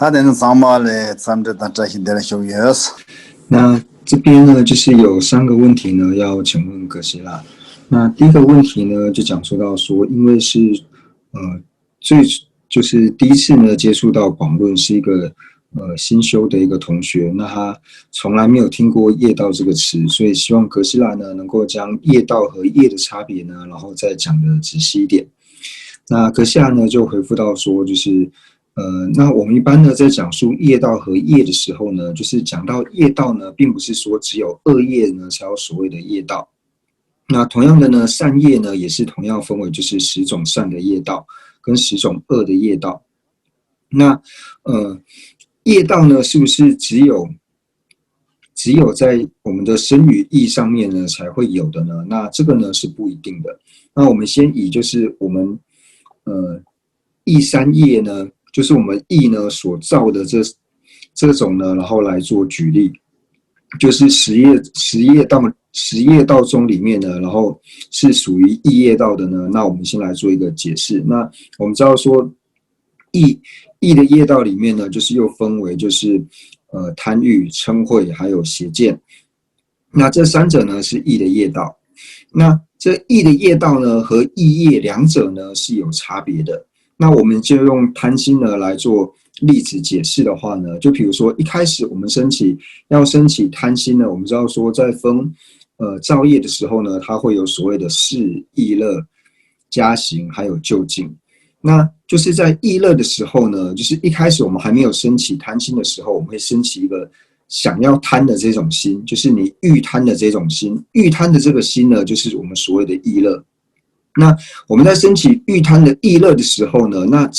다른 상말에 잠들다 자신들의 쇼예스. 那这边呢，就是有3个问题呢，要请问哥希拉。那第一个问题呢，就讲述到说，因为是就是第一次呢接触到广论，是一个新修的一个同学，那他从来没有听过业道这个词，所以希望哥希拉呢能够将业道和业的差别呢，然后再讲的仔细一点。那阁下呢就回复到说，就是那我们一般呢在讲述业道和业的时候呢，就是讲到业道呢，并不是说只有恶业呢才有所谓的业道。那同样的呢，善业呢也是同样分为就是10种善的业道跟10种恶的业道。那业道呢是不是只有在我们的身语意上面呢才会有的呢？那这个呢是不一定的。那我们先以就是我们意3业呢，就是我们意呢所造的这种呢，然后来做举例，就是十业道中里面呢，然后是属于意业道的呢。那我们先来做一个解释。那我们知道说意的业道里面呢，就是又分为就是贪欲、嗔恚还有邪见。那这3者呢是意的业道。那这意的业道呢和意业两者呢是有差别的。那我们就用贪心呢来做例子解释的话呢，就比如说一开始我们要升起贪心呢，我们知道说在分造业的时候呢，它会有所谓的事、意乐、加行还有就近。那就是在意乐的时候呢，就是一开始我们还没有升起贪心的时候，我们会升起一个想要贪的这种心，就是你欲贪的这种心。欲贪的这个心呢，就是我们所谓的意乐。那我们在升起欲贪的意乐的时候呢，那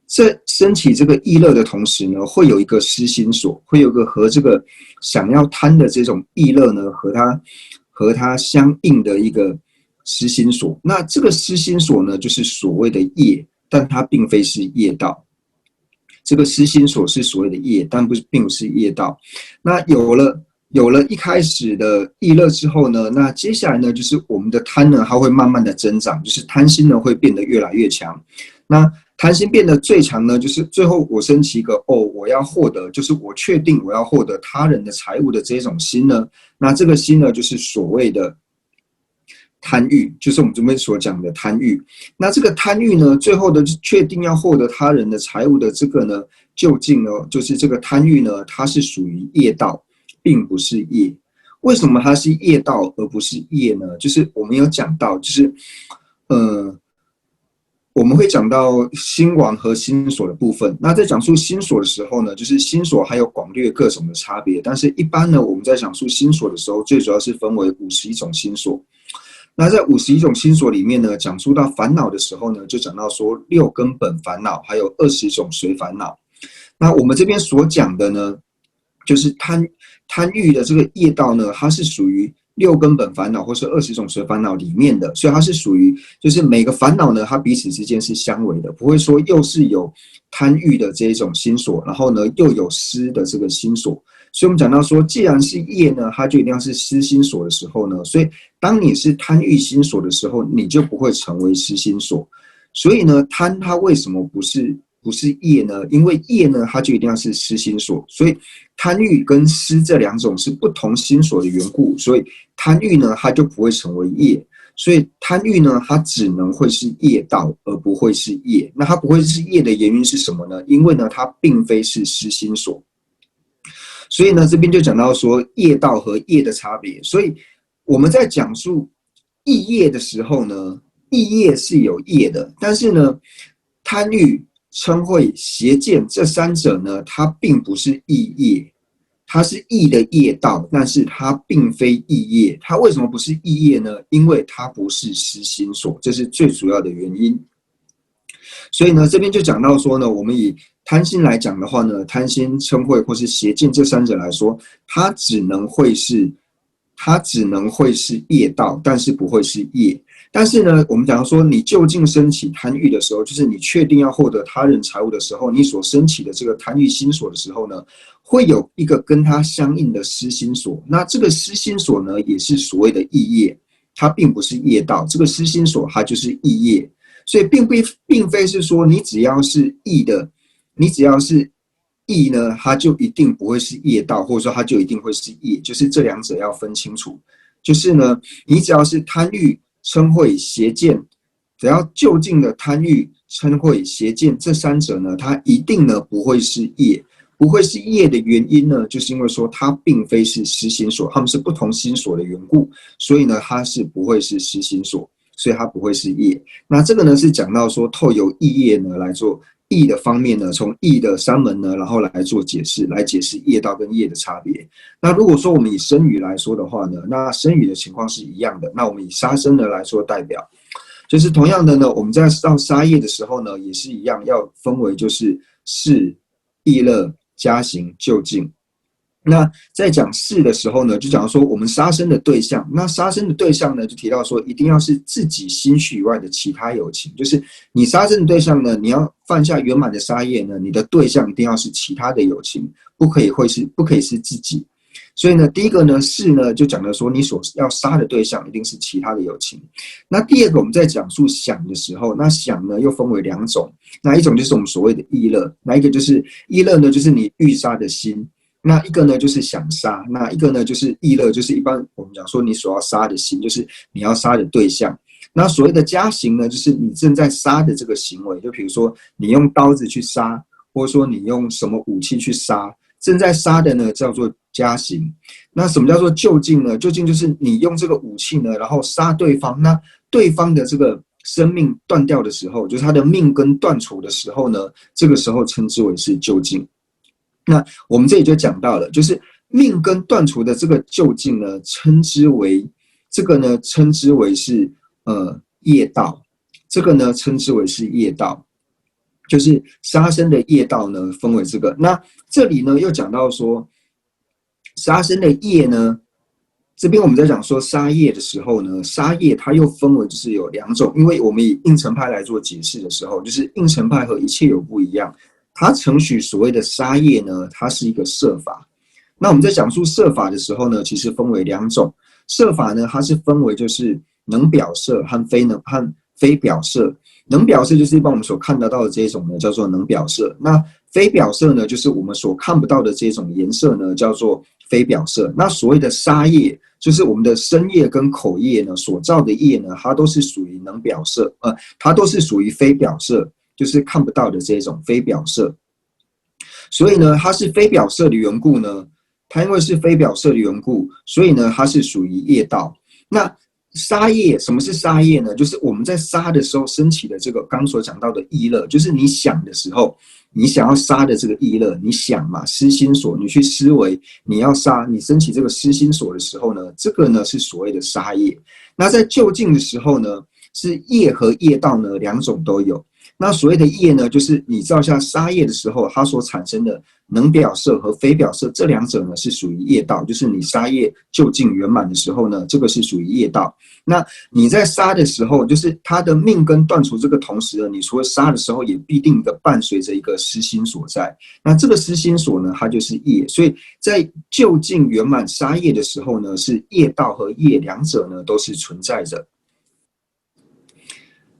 在升起这个意乐的同时呢，会有一个失心所，会有一个和这个想要贪的这种意乐呢，和它相应的一个失心所。那这个失心所呢，就是所谓的业，但它并非是业道。这个失心所是所谓的业，但并不是业道。那有了一开始的意乐之后呢，那接下来呢，就是我们的贪呢，它会慢慢的增长，就是贪心呢会变得越来越强。那贪心变得最强呢，就是最后我升起一个我要获得，就是我确定我要获得他人的财物的这种心呢，那这个心呢，就是所谓的贪欲，就是我们这边所讲的贪欲。那这个贪欲呢，最后的确定要获得他人的财物的这个呢，究竟呢，就是这个贪欲呢，它是属于业道，并不是业。为什么它是业道而不是业呢？就是我们有讲到，就是我们会讲到心王和心所的部分。那在讲述心所的时候呢，就是心所还有广略各种的差别。但是一般呢，我们在讲述心所的时候，最主要是分为51种心所。那在51种心所里面呢，讲述到烦恼的时候呢，就讲到说6根本烦恼，还有20种随烦恼。那我们这边所讲的呢，就是贪欲的这个业道呢，它是属于6根本烦恼或是20种随烦恼里面的，所以它是属于就是每个烦恼呢，它彼此之间是相违的，不会说又是有贪欲的这一种心所，然后呢又有失的这个心所。所以我们讲到说，既然是业呢，它就一定要是失心所的时候呢，所以当你是贪欲心所的时候，你就不会成为失心所。所以呢，贪它为什么不是业呢？因为业呢，它就一定要是失心所，所以贪欲跟失这2种是不同心所的缘故，所以贪欲呢，它就不会成为业。所以贪欲呢，它只能会是业道，而不会是业。那它不会是业的原因是什么呢？因为呢，它并非是失心所。所以呢，这边就讲到说业道和业的差别。所以我们在讲述意业的时候呢，意业是有业的，但是呢，贪欲、嗔恚、邪见这3者呢，它并不是意业，它是意的业道，但是它并非意业。它为什么不是意业呢？因为它不是失心所，这是最主要的原因。所以呢，这边就讲到说呢，我们以贪心来讲的话呢，贪心、嗔恚或是邪见这3者来说，它只能会是业道，但是不会是业。但是呢，我们讲到说，你究竟升起贪欲的时候，就是你确定要获得他人财物的时候，你所升起的这个贪欲心所的时候呢，会有一个跟它相应的失心所。那这个失心所呢，也是所谓的意业，它并不是业道。这个失心所它就是意业，所以并非是说你只要是意的，你只要是义呢，它就一定不会是业道，或者说它就一定会是业，就是这两者要分清楚。就是呢，你只要是贪欲、嗔恚、邪见，只要就近的贪欲、嗔恚、邪见这三者呢，它一定呢不会是业。不会是业的原因呢，就是因为说它并非是实心所，它们是不同心所的缘故，所以呢，它是不会是实心所，所以它不会是业。那这个呢是讲到说透由意业呢来做义的方面呢，从义的三门呢，然后来做解释，来解释业道跟业的差别。那如果说我们以身语来说的话呢，那身语的情况是一样的。那我们以杀生呢来做代表，就是同样的呢，我们在到杀业的时候呢，也是一样，要分为就是事、意乐、加行、就近。那在讲事的时候呢，就讲说我们杀生的对象，那杀生的对象呢，就提到说一定要是自己心绪以外的其他有情，就是你杀生的对象呢，你要犯下圆满的杀业呢，你的对象一定要是其他的有情，不可以是自己。所以呢，第一个呢事呢，就讲到说你所要杀的对象一定是其他的有情。那第二个我们在讲述想的时候，那想呢又分为两种，那一种就是我们所谓的意乐，那一个就是意乐呢，就是你欲杀的心。那一个呢就是想杀，那一个呢就是意乐，就是一般我们讲说你所要杀的心，就是你要杀的对象。那所谓的加行呢，就是你正在杀的这个行为，就比如说你用刀子去杀，或者说你用什么武器去杀，正在杀的呢叫做加行。那什么叫做就近呢？就近就是你用这个武器呢，然后杀对方，那对方的这个生命断掉的时候，就是他的命根断除的时候呢，这个时候称之为是就近。那我们这里就讲到了，就是命根断除的这个就近呢，称之为是业道，这个呢称之为是业道，就是杀生的业道呢分为这个。那这里呢又讲到说，杀生的业呢，这边我们在讲说杀业的时候呢，杀业它又分为就是有两种，因为我们以应成派来做解释的时候，就是应成派和一切有不一样。它承许所谓的杀业呢，它是一个摄法。那我们在讲述摄法的时候呢，其实分为两种。摄法呢，它是分为就是能表摄和非表摄。能表摄就是一般我们所看得到的这种呢，叫做能表摄。那非表摄呢，就是我们所看不到的这种颜色呢，叫做非表摄。那所谓的杀业，就是我们的身业跟口业呢所造的业呢，它都是属于能表摄，它都是属于非表摄。就是看不到的这种非表摄，所以呢，它是非表摄的缘故呢，它因为是非表摄的缘故，所以呢，它是属于业道。那杀业，什么是杀业呢？就是我们在杀的时候升起的这个刚所讲到的意乐，就是你想的时候，你想要杀的这个意乐，你想嘛，思心所，你去思维你要杀，你升起这个思心所的时候呢，这个呢是所谓的杀业。那在就近的时候呢，是业和业道呢两种都有。那所谓的业呢，就是你造下杀业的时候，它所产生的能表摄和非表摄这两者呢，是属于业道。就是你杀业就近圆满的时候呢，这个是属于业道。那你在杀的时候，就是他的命根断除这个同时呢，你除了杀的时候，也必定的伴随着一个私心所在。那这个私心所呢，它就是业。所以在就近圆满杀业的时候呢，是业道和业两者呢都是存在着。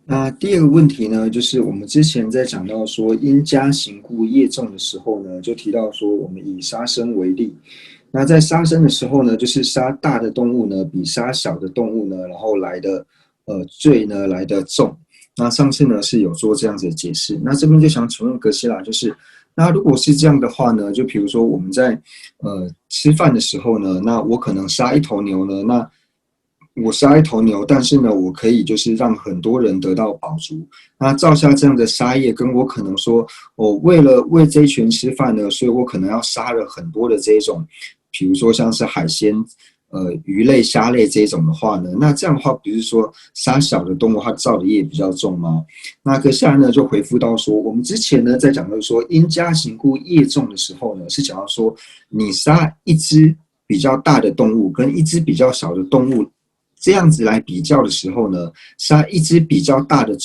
那第二个问题呢，就是我们之前在讲到说因加行故业重的时候呢，就提到说我们以杀生为例。那在杀生的时候呢，就是杀大的动物呢，比杀小的动物呢，然后来的罪呢来的重。那上次呢是有做这样子的解释。那这边就想请问格西拉，就是那如果是这样的话呢，就比如说我们在吃饭的时候呢，那我可能杀一头牛呢，那我杀一头牛，但是呢，我可以就是让很多人得到饱足。那造下这样的杀业，跟我可能说，我为了为这一群吃饭呢，所以我可能要杀了很多的这种，比如说像是海鲜、鱼类、虾类这种的话呢，那这样的话，比如说杀小的动物，它造的业比较重吗？那接下来呢，就回复到说，我们之前呢在讲到说因加行故业重的时候呢，是讲到说你杀一只比较大的动物跟一只比较小的动物。这样子来比较的时候呢，杀一只比较大的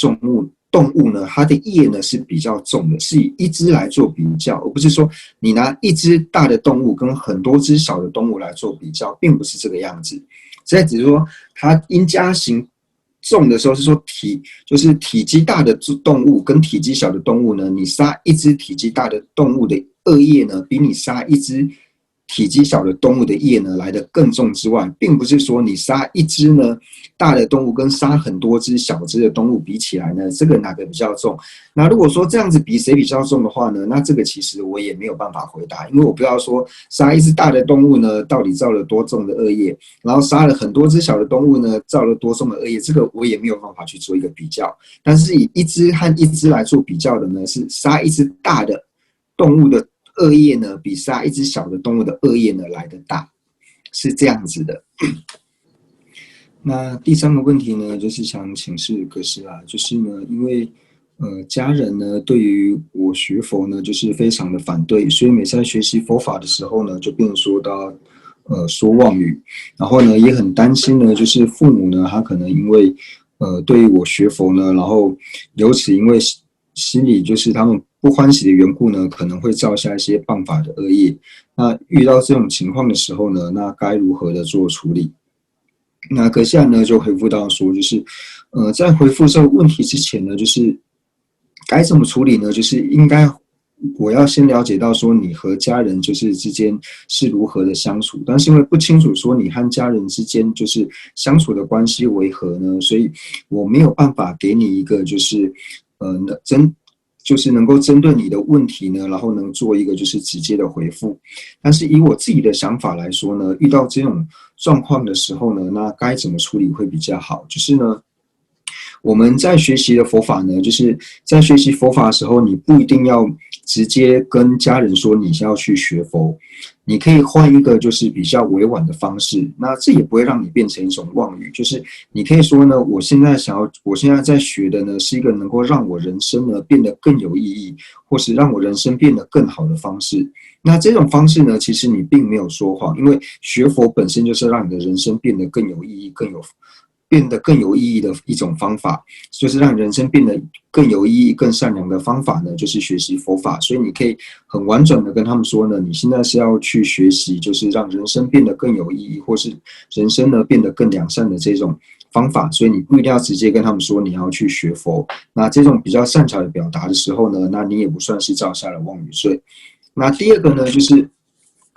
动物呢，它的业呢是比较重的，是以一只来做比较，而不是说你拿一只大的动物跟很多只小的动物来做比较，并不是这个样子。这只是说它因加行重的时候是说就是体积大的动物跟体积小的动物呢，你杀一只体积大的动物的恶业呢，比你杀一只体积小的动物的业呢来得更重之外，并不是说你杀一只呢大的动物跟杀很多只小只的动物比起来呢，这个哪个比较重？那如果说这样子比谁比较重的话呢，那这个其实我也没有办法回答，因为我不知道说杀一只大的动物呢到底造了多重的恶业，然后杀了很多只小的动物呢造了多重的恶业，这个我也没有办法去做一个比较。但是以一只和一只来做比较的呢，是杀一只大的动物的恶业呢，比杀一只小的动物的恶业呢来得大，是这样子的。那第三个问题呢，就是想请示哥斯拉，就是呢，因为家人呢对于我学佛呢就是非常的反对，所以每次在学习佛法的时候呢，就变说到说妄语，然后呢也很担心呢，就是父母呢他可能因为对于我学佛呢，然后由此因为心里就是他们不欢喜的缘故呢，可能会造下一些谤法的恶业。那遇到这种情况的时候呢，那该如何的做处理？那阁下呢就回复到说，就是在回复这个问题之前呢，就是该怎么处理呢？就是应该我要先了解到说你和家人就是之间是如何的相处，但是因为不清楚说你和家人之间就是相处的关系为何呢，所以我没有办法给你一个就是就是能够针对你的问题呢，然后能做一个就是直接的回复。但是以我自己的想法来说呢，遇到这种状况的时候呢，那该怎么处理会比较好？就是呢，我们在学习的佛法呢，就是在学习佛法的时候，你不一定要直接跟家人说你要去学佛，你可以换一个就是比较委婉的方式，那这也不会让你变成一种妄语。就是你可以说呢，我现在在学的呢，是一个能够让我人生呢变得更有意义，或是让我人生变得更好的方式。那这种方式呢，其实你并没有说谎，因为学佛本身就是让你的人生变得更有意义、变得更有意义的一种方法，就是让人生变得更有意义、更善良的方法呢，就是学习佛法。所以你可以很婉转的跟他们说呢，你现在是要去学习，就是让人生变得更有意义，或是人生呢变得更良善的这种方法。所以你不一定要直接跟他们说你要去学佛。那这种比较善巧的表达的时候呢，那你也不算是造下了妄语罪。那第二个呢，就是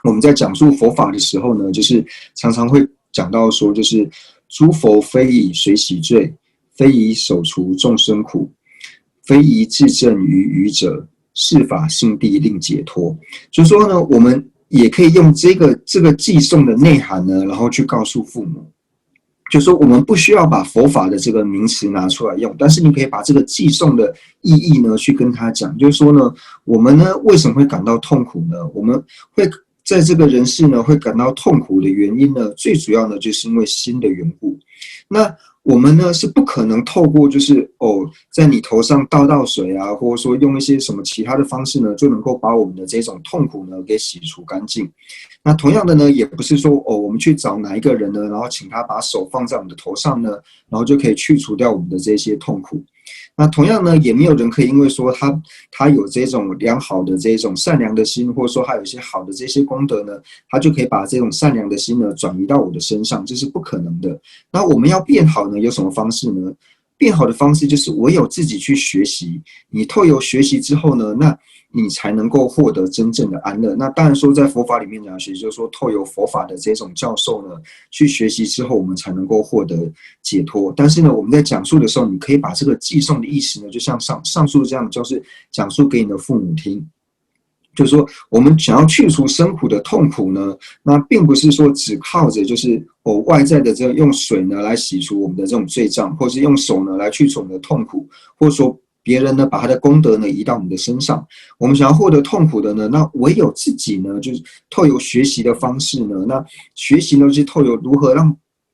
我们在讲述佛法的时候呢，就是常常会讲到说，就是诸佛非以水洗罪，非以手除众生苦，非以自证于愚者，是法性地令解脱。就是说呢，我们也可以用这个寄送的内涵呢，然后去告诉父母。就是说我们不需要把佛法的这个名词拿出来用，但是你可以把这个寄送的意义呢去跟他讲，就是说呢，我们呢为什么会感到痛苦呢？我们会在这个人世呢会感到痛苦的原因呢，最主要呢就是因为心的缘故。那我们呢是不可能透过就是在你头上倒水啊，或者说用一些什么其他的方式呢，就能够把我们的这种痛苦呢给洗除干净。那同样的呢，也不是说我们去找哪一个人呢，然后请他把手放在我们的头上呢，然后就可以去除掉我们的这些痛苦。那同样呢，也没有人可以因为说他有这种良好的这种善良的心，或者说他有一些好的这些功德呢，他就可以把这种善良的心呢转移到我的身上，这是不可能的。那我们要变好呢，有什么方式呢？变好的方式就是唯有自己去学习，你透由学习之后呢，那你才能够获得真正的安乐。那当然说在佛法里面讲学习，就是说透由佛法的这种教授呢去学习之后，我们才能够获得解脱。但是呢，我们在讲述的时候，你可以把这个寄送的意思呢，就像上述这样，就是讲述给你的父母听。就是说，我们想要去除生苦的痛苦呢，那并不是说只靠着就是外在的这个用水呢来洗除我们的这种罪障，或是用手呢来去除我们的痛苦，或者说别人呢把他的功德呢移到我们的身上。我们想要获得痛苦的呢，那唯有自己呢，就是透由学习的方式呢，那学习呢就是透由如何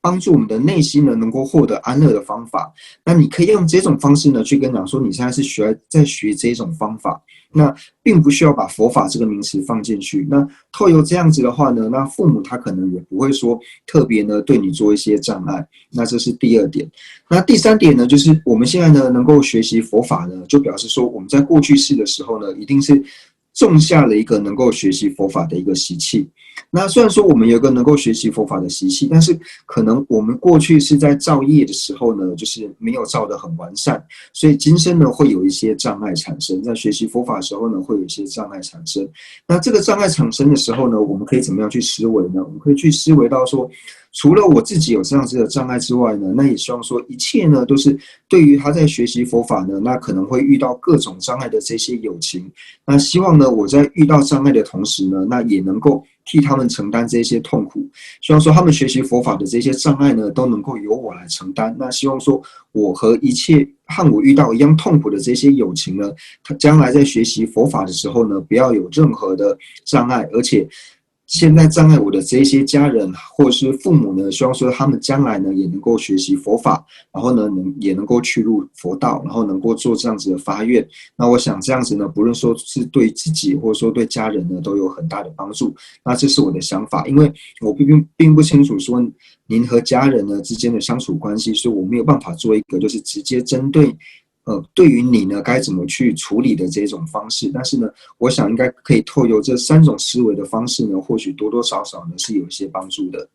帮助我们的内心呢能够获得安乐的方法。那你可以用这种方式呢去跟讲说，你现在是在学这种方法。那并不需要把佛法这个名词放进去。那透由这样子的话呢，那父母他可能也不会说特别呢对你做一些障碍。那这是第二点。那第三点呢，就是我们现在呢能够学习佛法呢，就表示说我们在过去世的时候呢，一定是种下了一个能够学习佛法的一个习气。那虽然说我们有一个能够学习佛法的习气，但是可能我们过去是在造业的时候呢，就是没有造得很完善，所以今生呢会有一些障碍产生，在学习佛法的时候呢会有一些障碍产生。那这个障碍产生的时候呢，我们可以怎么样去思维呢？我们可以去思维到说，除了我自己有这样子的障碍之外呢，那也希望说一切呢都是对于他在学习佛法呢，那可能会遇到各种障碍的这些有情，那希望呢我在遇到障碍的同时呢，那也能够替他们承担这些痛苦，希望说他们学习佛法的这些障碍呢，都能够由我来承担。那希望说我和一切和我遇到一样痛苦的这些有情呢，他将来在学习佛法的时候呢，不要有任何的障碍，而且现在障碍我的这些家人或是父母呢，希望说他们将来呢也能够学习佛法，然后呢也能够去入佛道，然后能够做这样子的发愿。那我想这样子呢，不论说是对自己或者说对家人呢，都有很大的帮助。那这是我的想法，因为我并不清楚说您和家人呢之间的相处关系，所以我没有办法做一个就是直接针对对于你呢该怎么去处理的这种方式。但是呢，我想应该可以透过这3种思维的方式呢，或许多多少少呢是有一些帮助的。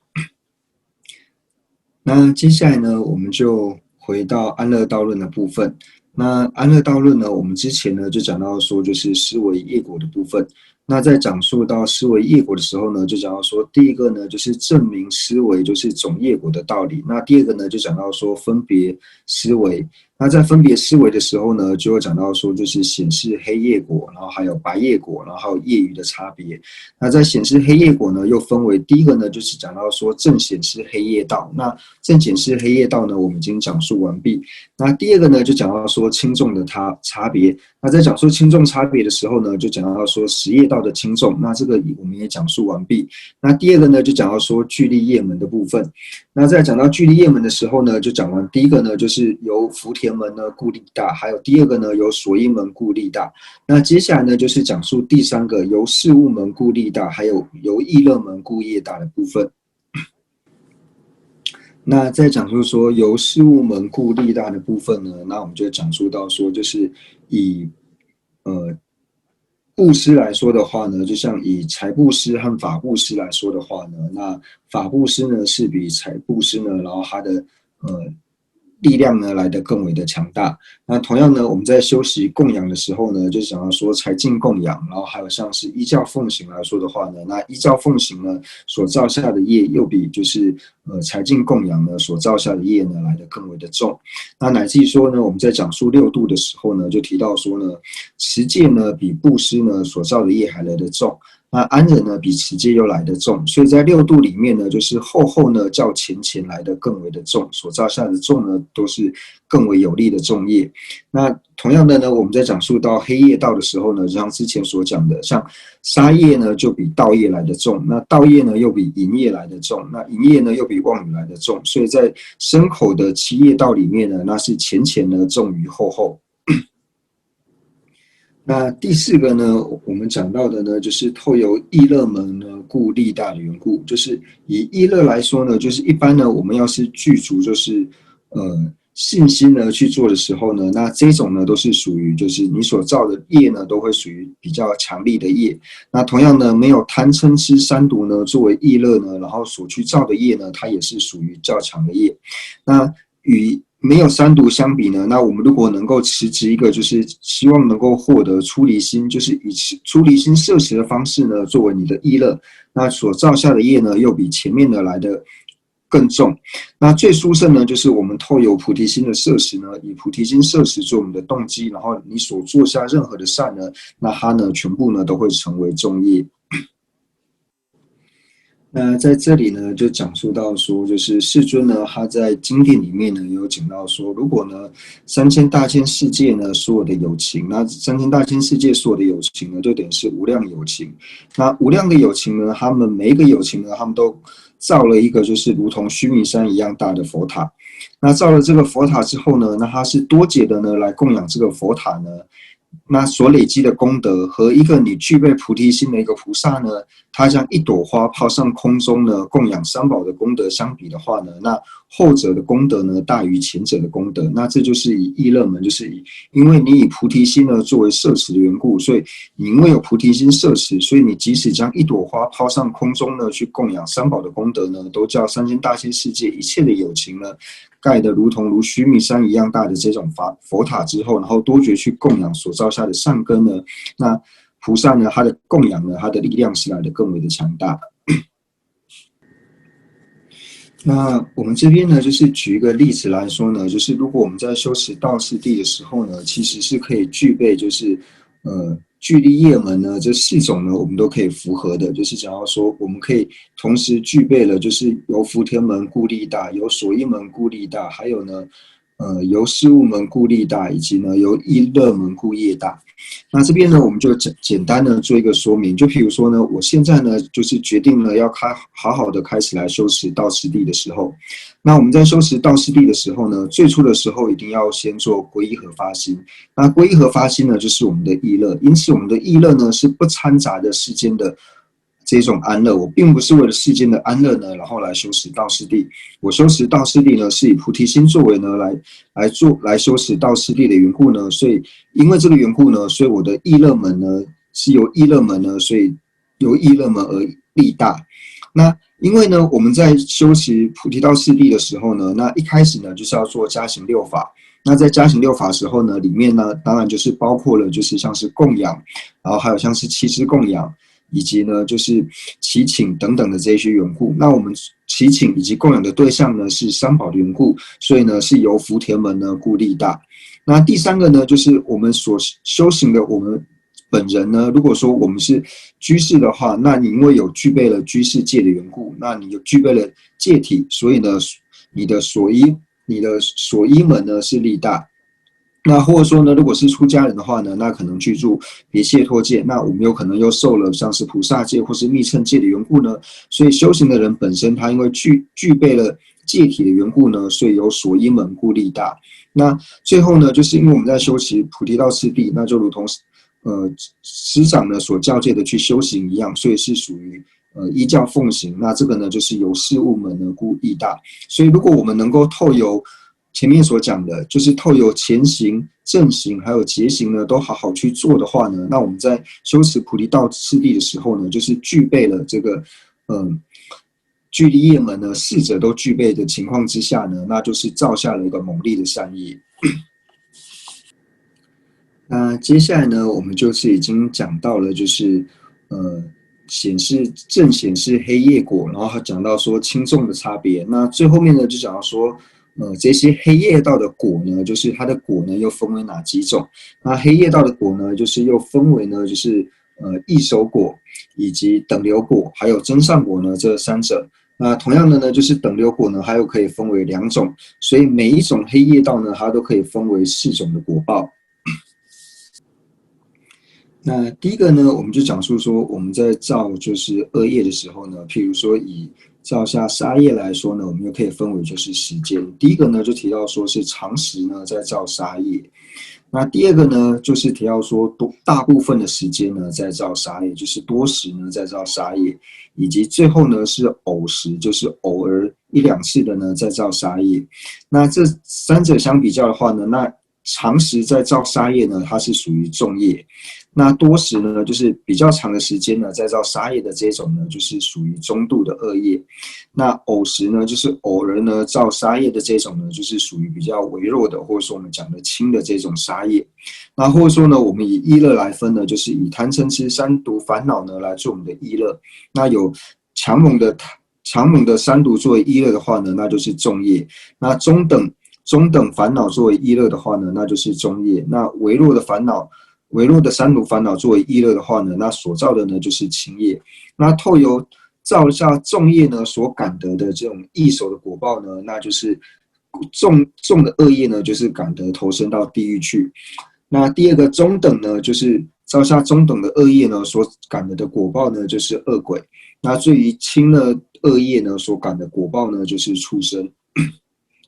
那接下来呢，我们就回到安乐道论的部分。那安乐道论呢，我们之前呢就讲到说，就是思维业果的部分。那在讲述到思维业果的时候呢，就讲到说，第一个呢就是证明思维就是总业果的道理。那第二个呢就讲到说分别思维。那在分别思维的时候呢，就会讲到说，就是显示黑业果，然后还有白业果，然后还有业余的差别。那在显示黑业果呢，又分为第一个呢，就是讲到说正显示黑业道。那正显示黑业道呢，我们已经讲述完毕。那第二个呢，就讲到说轻重的差别。那在讲述轻重差别的时候呢，就讲到说十业道的轻重。那这个我们也讲述完毕。那第二个呢，就讲到说具力业门的部分。那在讲到具力业门的时候呢，就讲完第一个呢，就是由福田门呢故力大，还有第二个呢由所依门故力大。那接下来呢，就是讲述第3个由事物门故力大，还有由意乐门故业大的部分。那在讲述说由事物门故力大的部分呢，那我们就讲述到说，就是以布施来说的话呢，就像以财布施和法布施来说的话呢，那法布施呢是比财布施呢，然后它的力量呢来得更为的强大。那同样呢，我们在修习供养的时候呢，就想要说财净供养，然后还有像是依教奉行来说的话呢，那依教奉行呢所造下的业又比就是财净供养呢所造下的业呢来得更为的重。那乃至于说呢，我们在讲述6度的时候呢，就提到说呢，持戒呢比布施呢所造的业还来得重。那安忍呢比持戒又来得重，所以在6度里面呢，就是后呢较前来得更为的重，所造下的重呢都是更为有力的重业。那同样的呢，我们在讲述到黑业道的时候呢，就像之前所讲的，像杀业呢就比盗业来得重，那盗业呢又比淫业来得重，那淫业呢又比妄语来得重，所以在身口的7业道里面呢，那是前呢重于后。那第4个呢，我们讲到的呢，就是透由意乐门呢故力大的缘故，就是以意乐来说呢，就是一般呢，我们要是具足就是信心呢去做的时候呢，那这种呢都是属于就是你所造的业呢，都会属于比较强力的业。那同样呢，没有贪嗔痴3毒呢作为意乐呢，然后所去造的业呢，它也是属于较强的业。那与没有3毒相比呢，那我们如果能够持之一个就是希望能够获得出离心，就是以出离心摄持的方式呢作为你的意乐，那所造下的业呢又比前面的来的更重。那最殊胜呢，就是我们透由菩提心的摄持呢，以菩提心摄持做我们的动机，然后你所做下任何的善呢，那它呢全部呢都会成为重业。那在这里呢，就讲述到说，就是世尊呢，他在经典里面呢有讲到说，如果呢3000大千世界呢所有的有情，那3000大千世界所有的有情呢，就等于是无量有情。那无量的有情呢，他们每一个有情呢，他们都造了一个就是如同须弥山一样大的佛塔。那造了这个佛塔之后呢，那他是多劫的呢来供养这个佛塔呢。那所累积的功德和一个你具备菩提心的一个菩萨呢，他将一朵花抛上空中呢，供养3宝的功德相比的话呢，那后者的功德呢大于前者的功德。那这就是以意乐门，就是因为你以菩提心呢作为摄持的缘故，所以你因为有菩提心摄持，所以你即使将一朵花抛上空中呢，去供养三宝的功德呢，都叫三千大千世界一切的有情呢，盖得如同如须弥山一样大的这种佛塔之后，然后多觉去供养所造下的善根呢，那菩萨呢，他的供养呢，他的力量是来得更为的强大。那我们这边呢，就是举一个例子来说呢，就是如果我们在修持道次第的时候呢，其实是可以具备就是具力业门呢这4种呢，我们都可以符合的。就是讲到说，我们可以同时具备了，就是由福田门故力大，由所依门故力大，还有呢，由事物门故力大，以及呢由意乐门故业大。那这边呢，我们就简单的做一个说明。就譬如说呢，我现在呢就是决定了要好好的开始来修持道次第的时候，那我们在修持道次第的时候呢，最初的时候一定要先做皈依和发心。那皈依和发心呢，就是我们的意乐。因此，我们的意乐呢是不掺杂的世间的这种安乐。我并不是为了世间的安乐呢，然后来修持道次第。我修持道次第呢，是以菩提心作为呢来修持道次第的缘故呢，所以因为这个缘故呢，所以我的意乐门呢是由意乐门呢，所以由意乐门而力大。那因为呢，我们在修持菩提道次第的时候呢，那一开始呢就是要做加行6法。那在加行6法的时候呢，里面呢当然就是包括了就是像是供养，然后还有像是七支供养，以及呢就是祈请等等的这些缘故。那我们祈请以及供养的对象呢是三宝的缘故，所以呢是由福田门呢故力大。那第3个呢，就是我们所修行的我们本人呢，如果说我们是居士的话，那你因为有具备了居士戒的缘故，那你有具备了戒体，所以呢你的所依门呢是力大。那或者说呢，如果是出家人的话呢，那可能具住别解脱戒，那我们有可能又受了像是菩萨戒或是密乘戒的缘故呢，所以修行的人本身他因为具备了戒体的缘故呢，所以有所依门故力大。那最后呢，就是因为我们在修持菩提道次第，那就如同师长呢所教戒的去修行一样，所以是属于依教奉行。那这个呢，就是由事物门呢故意大。所以如果我们能够透由前面所讲的，就是透由前行、正行还有结行呢，都好好去做的话呢，那我们在修持菩提道次第的时候呢，就是具备了这个具力业门呢4者都具备的情况之下呢，那就是造下了一个猛力的善业。那接下来呢，我们就是已经讲到了，就是正显示黑业果，然后还讲到说轻重的差别。那最后面呢，就讲到说，这些黑业道的果呢，就是它的果呢又分为哪几种？那黑业道的果呢，就是又分为呢，就是异熟果以及等流果，还有增上果呢这3者。那同样的呢，就是等流果呢，还有可以分为2种，所以每一种黑业道呢，它都可以分为4种的果报。那第一个呢，我们就讲述说，我们在造就是恶业的时候呢，譬如说以造下杀业来说呢，我们又可以分为就是时间。第一个呢，就提到说是长时呢在造杀业。那第2个呢，就是提到说大部分的时间呢在造杀业，就是多时呢在造杀业，以及最后呢是偶时，就是偶尔1、2次的呢在造杀业。那这3者相比较的话呢，那长时在造杀业呢，它是属于重业。那多时呢，就是比较长的时间呢，在造杀业的这种呢，就是属于中度的恶业。那偶时呢，就是偶尔呢造杀业的这种呢，就是属于比较微弱的，或者说我们讲的轻的这种杀业。那或者说呢，我们以意乐来分呢，就是以贪嗔痴3毒烦恼呢来做我们的意乐。那有强猛的3毒作为意乐的话呢，那就是重业。那中等烦恼作为意乐的话呢，那就是中业。那微弱的3毒烦恼作为意乐的话呢，那所造的呢就是轻业。那透由造下重业呢所感得的这种异熟的果报呢，那就是重的恶业呢，就是感得投身到地狱去。那第2个中等呢，就是造下中等的恶业呢所感得的果报呢，就是恶鬼。那至于轻的恶业呢所感的果报呢，就是畜生。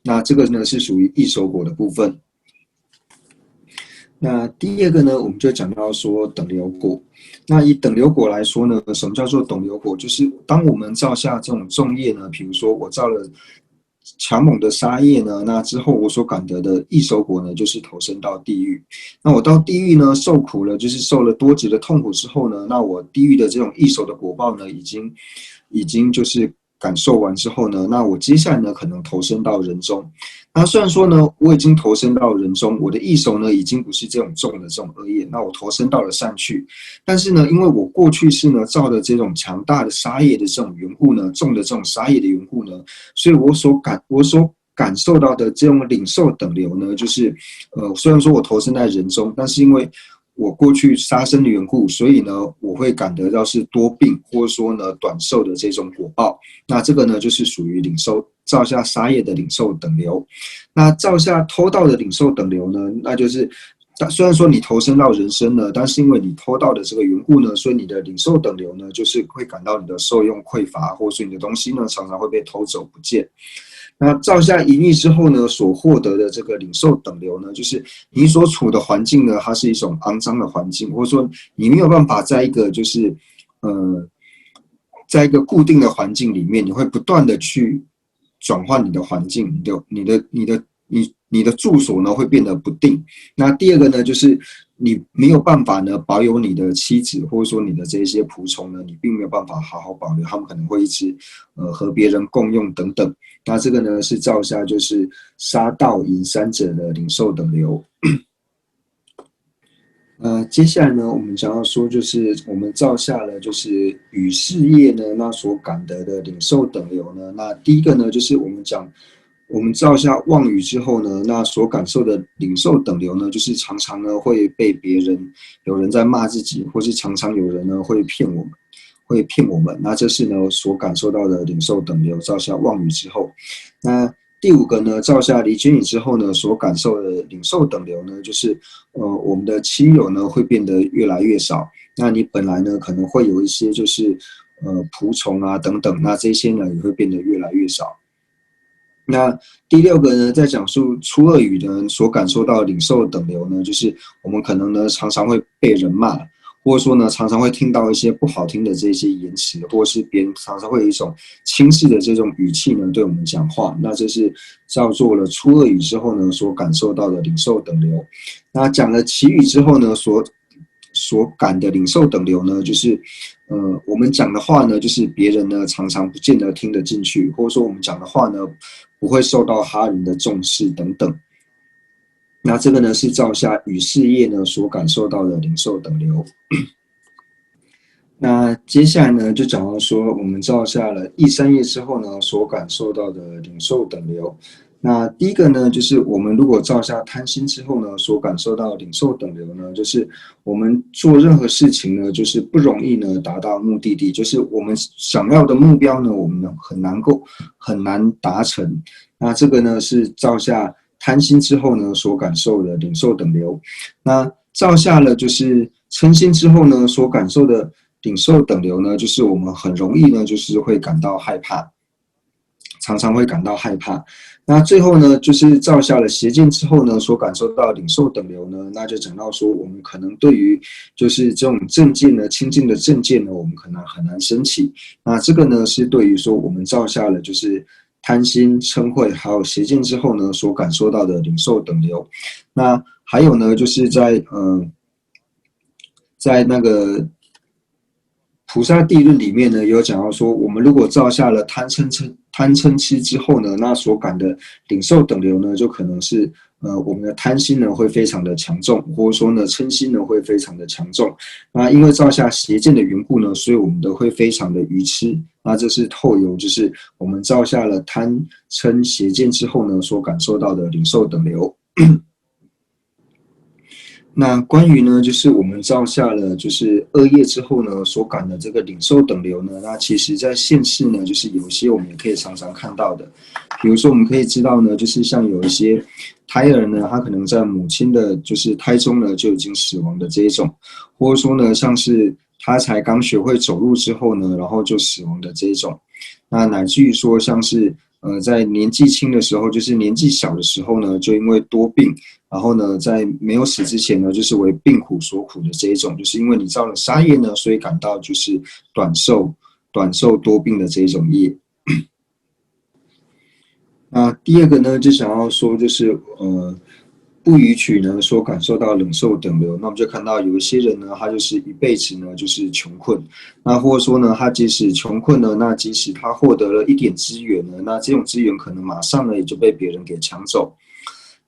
那这个呢是属于异熟果的部分。那第2个呢，我们就讲到说等流果。那以等流果来说呢，什么叫做等流果？就是当我们造下这种重业呢，比如说我造了强猛的杀业呢，那之后我所感得的异熟果呢，就是投身到地狱。那我到地狱呢，受苦了，就是受了多极的痛苦之后呢，那我地狱的这种异熟的果报呢，已经就是感受完之后呢，那我接下来呢，可能投身到人中。那虽然说呢，我已经投身到人中，我的异熟呢，已经不是这种重的这种恶业，那我投身到了善趣。但是呢，因为我过去是呢造的这种强大的杀业的这种缘故呢，重的这种杀业的缘故呢，所以我所感受到的这种领受等流呢，就是虽然说我投身在人中，但是因为我过去杀生的缘故，所以呢，我会感得到是多病或者说呢短寿的这种果报。那这个呢，就是属于领受造下杀业的领受等流。那造下偷盗的领受等流呢，那就是虽然说你投身到人生呢，但是因为你偷盗的这个缘故呢，所以你的领受等流呢，就是会感到你的受用匮乏，或者说你的东西呢，常常会被偷走不见。那造下淫欲之后呢，所获得的这个领受等流呢，就是你所处的环境呢，它是一种肮脏的环境，或者说你没有办法在一个就是在一个固定的环境里面，你会不断的去转换你的环境，你的住所呢会变得不定。那第二个呢，就是你没有办法呢保有你的妻子，或者说你的这些仆从呢，你并没有办法好好保留，他们可能会一直和别人共用等等。那这个呢是造下就是杀盗淫三者的领受等流。接下来呢，我们想要说就是我们造下了就是与事业呢，那所感得的领受等流呢，那第一个呢就是我们造下妄语之后呢，那所感受的领受等流呢，就是常常呢会被别人有人在骂自己，或是常常有人呢会骗我们，那这是呢所感受到的领受等流，造下妄语之后。那第五个呢，造下离间语之后呢，所感受的领受等流呢，就是我们的亲友呢会变得越来越少。那你本来呢可能会有一些就是仆从啊等等，那这些呢也会变得越来越少。那第六个呢，在讲述初二语呢所感受到领受等流呢，就是我们可能呢常常会被人骂，或者说呢常常会听到一些不好听的这些言辞，或是别人常常会有一种轻视的这种语气呢对我们讲话，那这是叫做了初二语之后呢所感受到的领受等流。那讲了其语之后呢所感的领受等流呢，就是我们讲的话呢，就是别人呢常常不见得听得进去，或者说我们讲的话呢不会受到他人的重视等等。那这个呢是造下与事业呢所感受到的领受等流。那接下来呢就讲到说，我们造下了意三业之后呢所感受到的领受等流。那第一个呢，就是我们如果造下贪心之后呢，所感受到的领受等流呢，就是我们做任何事情呢，就是不容易呢达到目的地，就是我们想要的目标呢，我们很难达成。那这个呢是造下贪心之后呢所感受的领受等流。那造下了就是嗔心之后呢所感受的领受等流呢，就是我们很容易呢就是会感到害怕，常常会感到害怕。那最后呢，就是造下了邪见之后呢，所感受到领受等流呢，那就讲到说，我们可能对于就是这种正见呢，清净的正见呢，我们可能很难升起。那这个呢，是对于说我们造下了就是贪心、嗔恚还有邪见之后呢，所感受到的领受等流。那还有呢，就是在那个菩萨地论里面呢，有讲到说，我们如果造下了贪嗔痴之后呢，那所感的领受等流呢，就可能是我们的贪心呢会非常的强重，或者说呢嗔心呢会非常的强重。那因为造下邪见的缘故呢，所以我们都会非常的愚痴。那这是透由就是我们造下了贪嗔邪见之后呢，所感受到的领受等流。那关于呢，就是我们造下了就是恶业之后呢，所感的这个领受等流呢，那其实在现世呢，就是有些我们也可以常常看到的。比如说，我们可以知道呢，就是像有一些胎儿呢，他可能在母亲的就是胎中呢就已经死亡的这一种，或者说呢，像是他才刚学会走路之后呢，然后就死亡的这一种。那乃至于说像是在年纪轻的时候，就是年纪小的时候呢，就因为多病，然后呢，在没有死之前呢，就是为病苦所苦的这一种，就是因为你造了杀业呢，所以感到就是短寿多病的这一种业。那第二个呢，就想要说就是不允许呢所感受到领受等流。那我们就看到有一些人呢，他就是一辈子呢就是穷困，那或者说呢，他即使穷困呢，那即使他获得了一点资源呢，那这种资源可能马上呢也就被别人给抢走。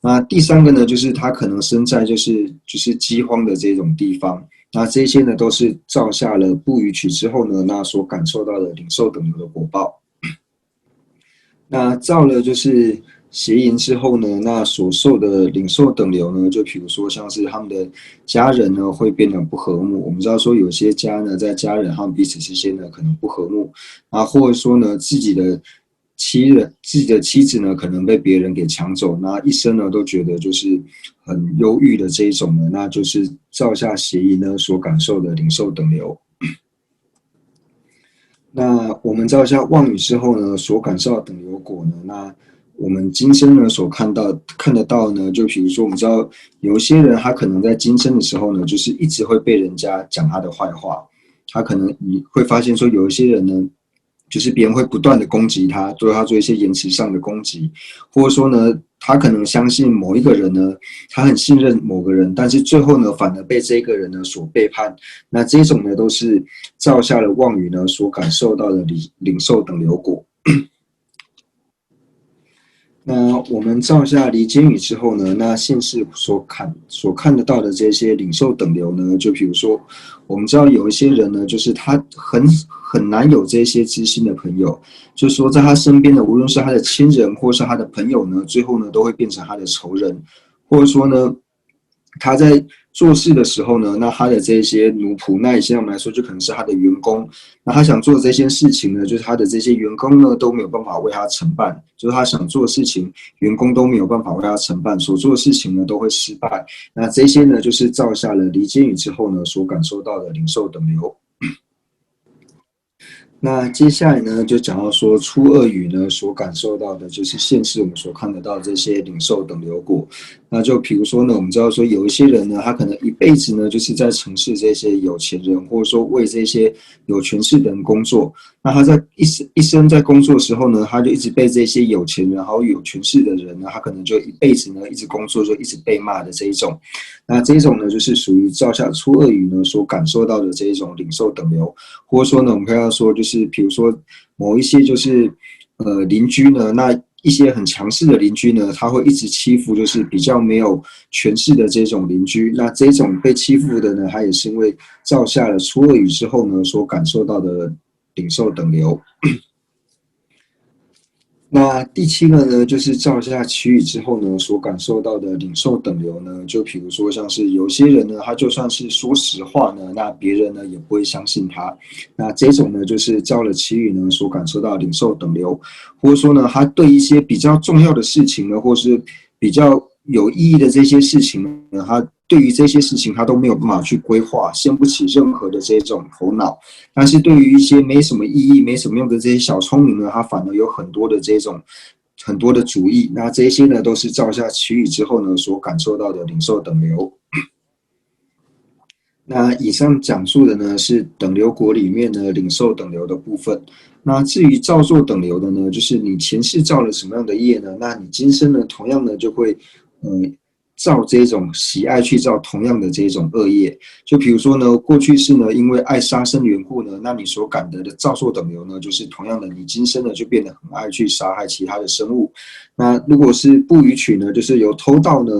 那第三个呢，就是他可能身在就是饥荒的这种地方，那这些呢都是造下了不允许之后呢，那所感受到的领受等流的果报。那造了就是邪淫之后呢，那所受的领受等流呢，就比如说像是他们的家人呢会变得不和睦。我们知道说有些家呢，在家人他们彼此之间呢可能不和睦啊，或者说呢自己的妻子呢可能被别人给抢走，那一生呢都觉得就是很忧郁的这一种呢，那就是造下邪淫呢所感受的领受等流。那我们造下妄语之后呢，所感受的等流果呢，那我们今生呢所看得到呢，就比如说我们知道有一些人他可能在今生的时候呢，就是一直会被人家讲他的坏话，他可能你会发现说有一些人呢，就是别人会不断的攻击他，对他做一些言辞上的攻击，或者说呢，他可能相信某一个人呢，他很信任某个人，但是最后呢，反而被这个人呢所背叛。那这种呢，都是造下了妄语呢所感受到的领受等流果。那我们造下离间语之后呢，那现世所看得到的这些领受等流呢，就比如说，我们知道有一些人呢，就是他很难有这些知心的朋友，就是说在他身边的，无论是他的亲人或是他的朋友呢，最后呢都会变成他的仇人，或者说呢，他在做事的时候呢，那他的这些奴仆，那以现在我们来说，就可能是他的员工。那他想做的这些事情呢，就是他的这些员工呢都没有办法为他承办，就是他想做的事情，员工都没有办法为他承办，所做的事情呢都会失败。那这些呢，就是造下了离间语之后呢所感受到的领受等流。那接下来呢，就讲到说出恶语呢所感受到的，就是现世我们所看得到的这些领受等流果。那就比如说呢，我们知道说有一些人呢，他可能一辈子呢就是在城市这些有钱人，或者说为这些有权势的人工作。那他在一生在工作的时候呢，他就一直被这些有钱人还有有权势的人呢，他可能就一辈子呢一直工作，就一直被骂的这一种。那这种呢，就是属于造下出恶语呢所感受到的这一种领受等流，或者说呢，我们看到说就是比如说某一些就是邻居呢，那一些很强势的邻居呢，他会一直欺负就是比较没有权势的这种邻居。那这种被欺负的呢，他也是因为造下了出恶语之后呢所感受到的领受等流。那第七个呢，就是造下祈语之后呢，所感受到的领受等流呢，就比如说像是有些人呢，他就算是说实话呢，那别人呢也不会相信他。那这种呢，就是造了祈语呢所感受到领受等流，或者说呢，他对一些比较重要的事情呢，或是比较有意义的这些事情呢，他对于这些事情他都没有办法去规划，掀不起任何的这种头脑。但是对于一些没什么意义、没什么用的这些小聪明呢，他反而有很多的这种很多的主意。那这些呢，都是造下祈语之后呢所感受到的领受等流。那以上讲述的呢是等流果里面呢领受等流的部分。那至于造作等流的呢，就是你前世造了什么样的业呢？那你今生呢同样呢就会造这种喜爱去造同样的这种恶业。就比如说呢，过去世呢因为爱杀生的缘故呢，那你所感得的造作等流呢，就是同样的，你今生呢就变得很爱去杀害其他的生物。那如果是不逾矩呢，就是由偷盗呢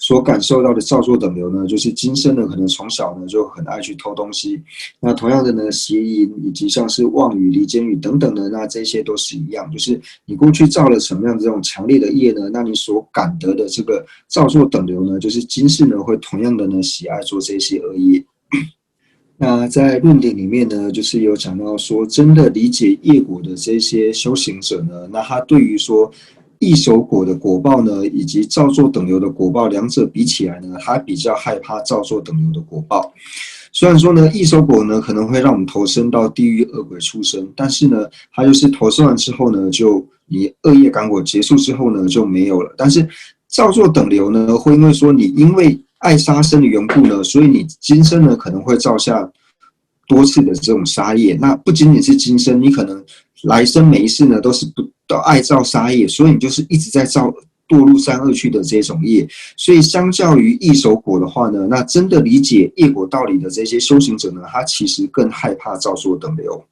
所感受到的造作等流呢，就是今生呢可能从小呢就很爱去偷东西。那同样的呢，邪淫以及像是妄语、离间语等等的，那这些都是一样，就是你过去造了什么样这种强烈的业呢，那你所感得的这个造作等流呢，就是今世呢会同样的呢喜爱做这些恶业。那在论点里面呢，就是有讲到说，真的理解业果的这些修行者呢，那他对于说异熟果的果报呢，以及造作等流的果报，两者比起来呢，他比较害怕造作等流的果报。虽然说呢，异熟果呢可能会让我们投身到地狱、恶鬼、畜生，但是呢，它就是投生完之后呢，就你恶业感果结束之后呢就没有了。但是造作等流呢，会因为说你因为爱杀生的缘故呢，所以你今生呢可能会造下多次的这种杀业。那不仅仅是今生，你可能来生每一世呢都爱造杀业，所以你就是一直在造堕入三恶趣的这种业。所以相较于异熟果的话呢，那真的理解业果道理的这些修行者呢，他其实更害怕造作等流。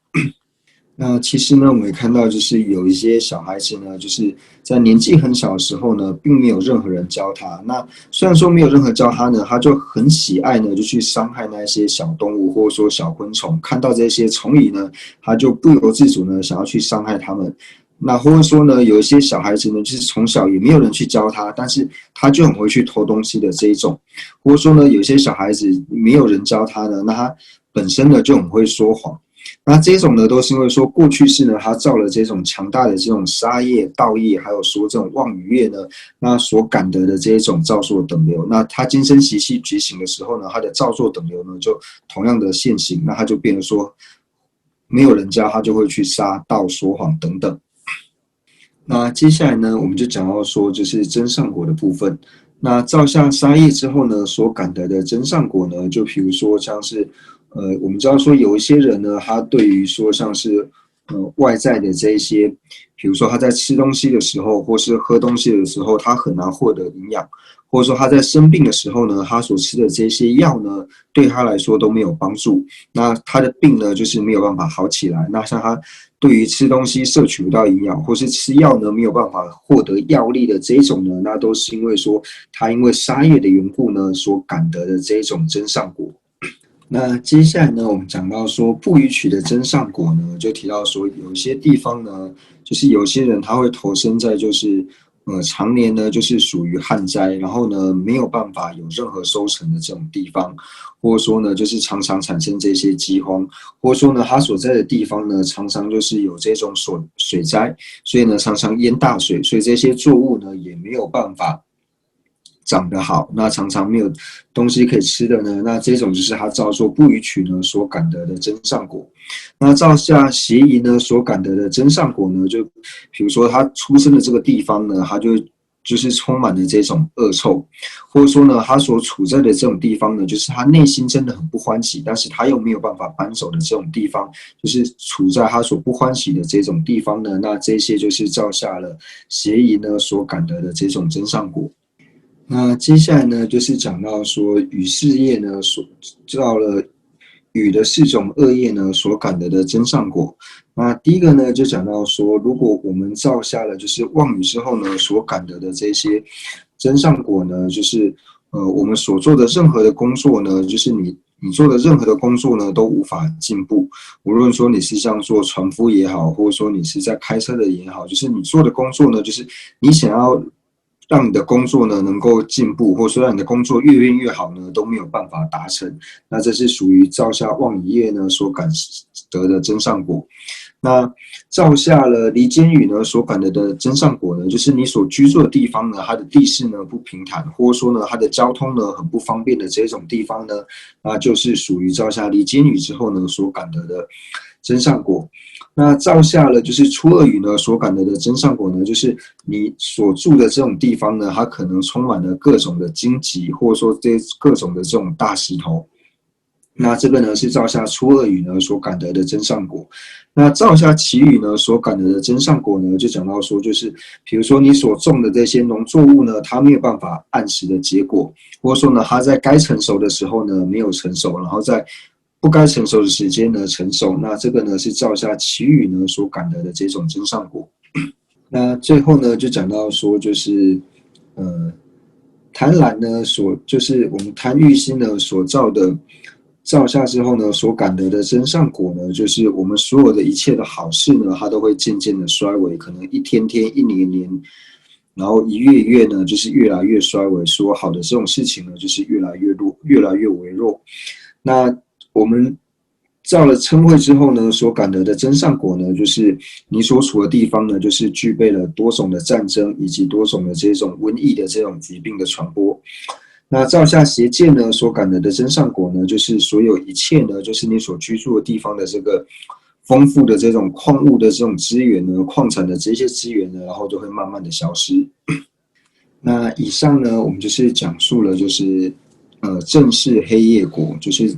那其实呢，我们也看到，就是有一些小孩子呢，就是在年纪很小的时候呢，并没有任何人教他。那虽然说没有任何教他呢，他就很喜爱呢，就去伤害那些小动物或者说小昆虫。看到这些虫蚁呢，他就不由自主呢，想要去伤害它们。那或者说呢，有一些小孩子呢，就是从小也没有人去教他，但是他就很会去偷东西的这一种。或者说呢，有些小孩子没有人教他呢，那他本身呢就很会说谎。那这种呢，都是因为说过去世呢，他造了这种强大的这种杀业、盗业，还有说这种妄语业呢，那所感得的这一种造作等流，那他今生习气觉醒的时候呢，他的造作等流呢，就同样的现行，那他就变成说，没有人教他就会去杀盗、说谎等等。那接下来呢，我们就讲到说，就是真善果的部分。那造下杀业之后呢，所感得的真善果呢，就比如说像是，我们知道说有一些人呢，他对于说像是，外在的这一些，比如说他在吃东西的时候，或是喝东西的时候，他很难获得营养，或者说他在生病的时候呢，他所吃的这些药呢，对他来说都没有帮助，那他的病呢，就是没有办法好起来。那像他对于吃东西摄取不到营养，或是吃药呢没有办法获得药力的这一种呢，那都是因为说他因为杀业的缘故呢所感得的这一种真善果。那接下来呢，我们讲到说不逾取的真善果呢，就提到说有一些地方呢，就是有些人他会投身在就是常年呢就是属于旱灾，然后呢没有办法有任何收成的这种地方，或者说呢就是常常产生这些饥荒，或者说呢他所在的地方呢常常就是有这种水灾，所以呢常常淹大水，所以这些作物呢也没有办法长得好，那常常没有东西可以吃的呢，那这种就是他造作不逾取呢所感得的真善果。那造下邪淫呢所感得的真善果呢，就比如说他出生的这个地方呢，他就是充满了这种恶臭，或者说呢，他所处在的这种地方呢，就是他内心真的很不欢喜，但是他又没有办法搬走的这种地方，就是处在他所不欢喜的这种地方呢，那这些就是造下了邪淫呢所感得的这种真善果。那接下来呢，就是讲到说与事业呢所造了与的4种恶业呢所感得的真善果。那第一个呢，就讲到说，如果我们造下了就是妄语之后呢，所感得的这些真善果呢，就是我们所做的任何的工作呢，就是你做的任何的工作呢，都无法进步。无论说你是像做船夫也好，或者说你是在开车的也好，就是你做的工作呢，就是你想要让你的工作呢能够进步，或者说让你的工作越变越好呢，都没有办法达成。那这是属于造下妄语业呢所感得的真善果。那造下了离间语呢所感得的真善果呢，就是你所居住的地方呢，它的地势呢不平坦，或者说呢它的交通呢很不方便的这种地方呢，那就是属于造下离间语之后呢所感得的真善果。那造下了就是出恶语呢所感得的真善果呢，就是你所住的这种地方呢，它可能充满了各种的荆棘，或者说各种的这种大石头。那这个呢是造下出恶语呢所感得的真善果。那造下其语呢所感得的真善果呢，就讲到说，就是比如说你所种的这些农作物呢，它没有办法按时的结果，或者说呢它在该成熟的时候呢没有成熟，然后在不该成熟的时间呢成熟，那这个呢是造下其语呢所感得的这种真善果。那最后呢就讲到说，就是贪婪呢就是我们贪欲心呢所造下之后呢所感得的真善果呢，就是我们所有的一切的好事呢，它都会渐渐的衰微，可能一天天一年年，然后一月一月呢就是越来越衰微，说好的这种事情呢就是越来越弱，越来越微弱。那我们造了嗔恚之后呢，所感得的真善果呢，就是你所处的地方呢，就是具备了多种的战争以及多种的这种瘟疫的这种疾病的传播。那造下邪见呢，所感得的真善果呢，就是所有一切呢，就是你所居住的地方的这个丰富的这种矿物的这种资源呢，矿产的这些资源呢，然后都会慢慢的消失。那以上呢，我们就是讲述了就是正式黑夜果，就是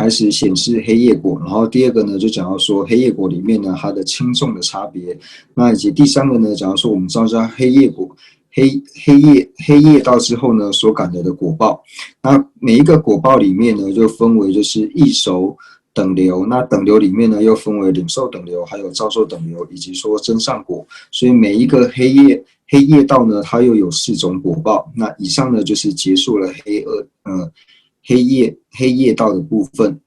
开始显示黑夜果，然后第二个呢就讲到说黑夜果里面呢它的轻重的差别，那以及第三个呢讲到说我们照下黑夜果。黑夜道之后呢，所感得的果报，那每一个果报里面呢，就分为就是易熟等流，那等流里面呢，又分为领受等流，还有照受等流，以及说真上果。所以每一个黑夜道呢，它又有4种果报。那以上呢，就是结束了黑夜道的部分。